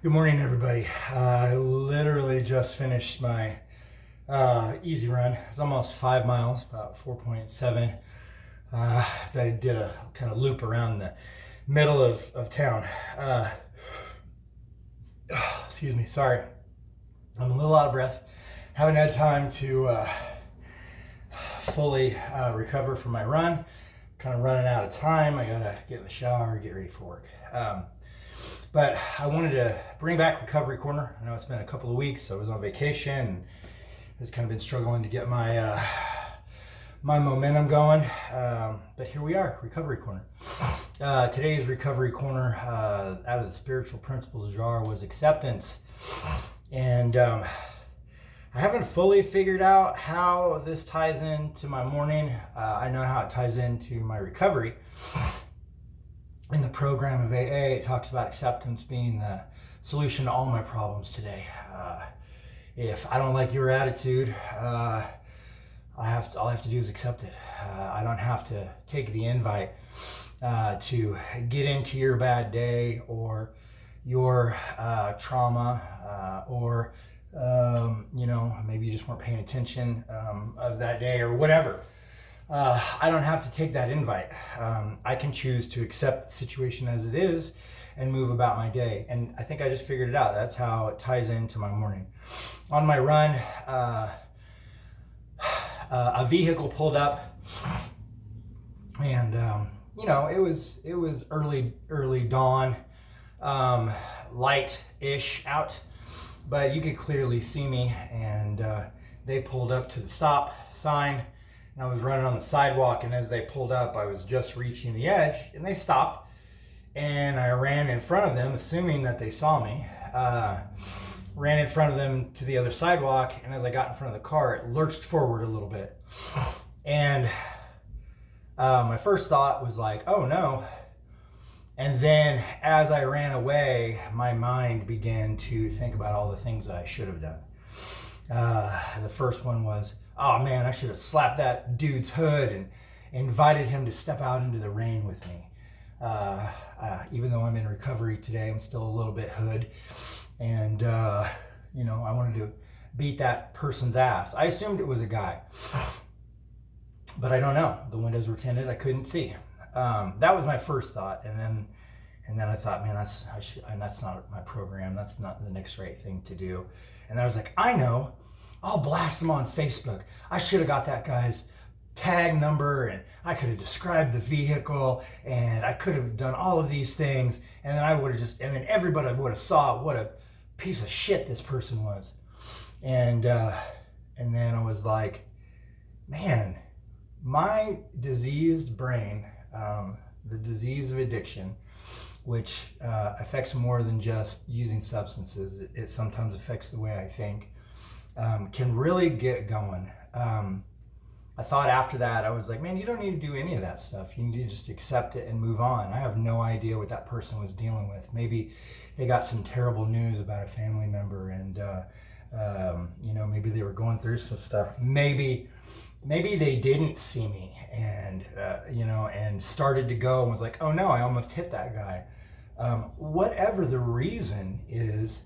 Good morning, everybody. I literally just finished my easy run. It's almost 5 miles, about 4.7. I did a kind of loop around the middle of town. Excuse me, sorry. I'm a little out of breath. Haven't had time to fully recover from my run. Kind of running out of time. I gotta get in the shower, get ready for work. But I wanted to bring back Recovery Corner. I know it's been a couple of weeks. I was on vacation and has kind of been struggling to get my my momentum going. But here we are, Recovery Corner. Today's Recovery Corner out of the spiritual principles jar was acceptance. And I haven't fully figured out how this ties into my morning. I know how it ties into my recovery. In the program of AA, it talks about acceptance being the solution to all my problems today. If I don't like your attitude, all I have to do is accept it. I don't have to take the invite to get into your bad day or your trauma or maybe you just weren't paying attention of that day or whatever. I don't have to take that invite. I can choose to accept the situation as it is and move about my day. And I think I just figured it out. That's how it ties into my morning. On my run, a vehicle pulled up, and it was early dawn, light-ish out, but you could clearly see me. And they pulled up to the stop sign. And I was running on the sidewalk, and as they pulled up, I was just reaching the edge, and they stopped, and I ran in front of them, assuming that they saw me. Ran in front of them to the other sidewalk, and as I got in front of the car, it lurched forward a little bit. And my first thought was like, oh no. And then as I ran away, my mind began to think about all the things I should have done. The first one was, oh man, I should have slapped that dude's hood and invited him to step out into the rain with me. Even though I'm in recovery today, I'm still a little bit hood. And, I wanted to beat that person's ass. I assumed it was a guy, but I don't know. The windows were tinted. I couldn't see. That was my first thought. And then I thought, man, that's not my program. That's not the next right thing to do. And then I was like, I know. I'll blast him on Facebook. I should have got that guy's tag number, and I could have described the vehicle, and I could have done all of these things, and then and then everybody would have saw what a piece of shit this person was. And then I was like, man, my diseased brain, the disease of addiction, which affects more than just using substances. It sometimes affects the way I think. Can really get going. I thought after that, I was like, man, you don't need to do any of that stuff. You need to just accept it and move on. I have no idea what that person was dealing with. Maybe they got some terrible news about a family member, and maybe they were going through some stuff. Maybe they didn't see me and and started to go and was like, oh no, I almost hit that guy. Whatever the reason is,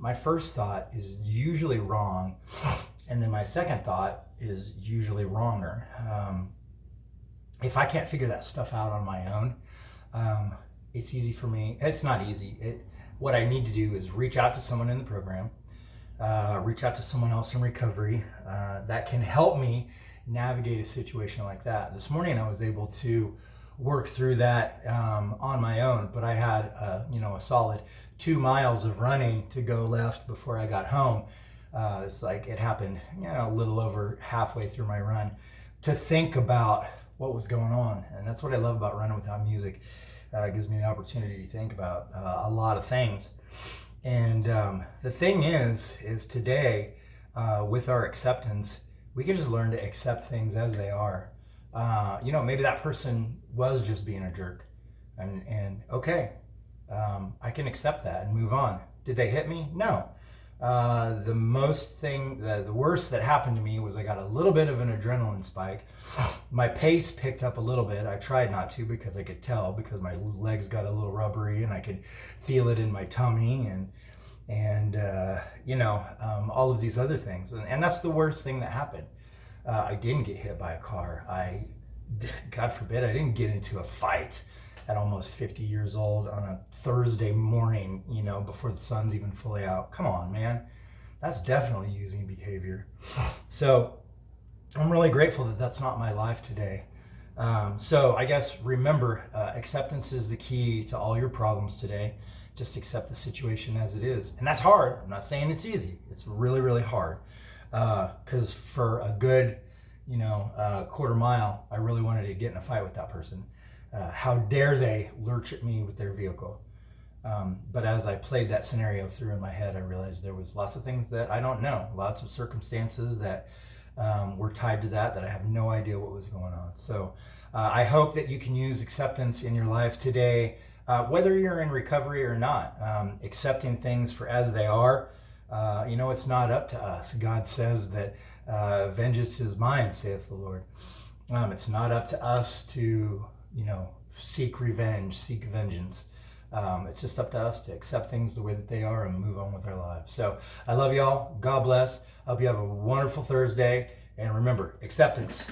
my first thought is usually wrong, and then my second thought is usually wronger. If I can't figure that stuff out on my own, it's easy for me. It's not easy. What I need to do is reach out to someone in the program, reach out to someone else in recovery that can help me navigate a situation like that. This morning I was able to work through that on my own, but I had a solid 2 miles of running to go left before I got home. It's like it happened, a little over halfway through my run, to think about what was going on. And that's what I love about running without music. It gives me the opportunity to think about a lot of things. And the thing is today, with our acceptance, we can just learn to accept things as they are. Maybe that person was just being a jerk, and okay, I can accept that and move on. Did they hit me? No. The worst that happened to me was I got a little bit of an adrenaline spike. My pace picked up a little bit. I tried not to because I could tell, because my legs got a little rubbery and I could feel it in my tummy and all of these other things. And that's the worst thing that happened. I didn't get hit by a car. God forbid, I didn't get into a fight at almost 50 years old on a Thursday morning, before the sun's even fully out. Come on, man. That's definitely using behavior. So I'm really grateful that that's not my life today. So I guess remember, acceptance is the key to all your problems today. Just accept the situation as it is. And that's hard. I'm not saying it's easy. It's really, really hard. Because for a good, quarter mile, I really wanted to get in a fight with that person. How dare they lurch at me with their vehicle? But as I played that scenario through in my head, I realized there was lots of things that I don't know, lots of circumstances that were tied to that I have no idea what was going on. So I hope that you can use acceptance in your life today, whether you're in recovery or not. Accepting things for as they are. It's not up to us. God says that vengeance is mine, saith the Lord. It's not up to us to seek revenge, seek vengeance. It's just up to us to accept things the way that they are and move on with our lives. So I love y'all. God bless. I hope you have a wonderful Thursday. And remember, acceptance.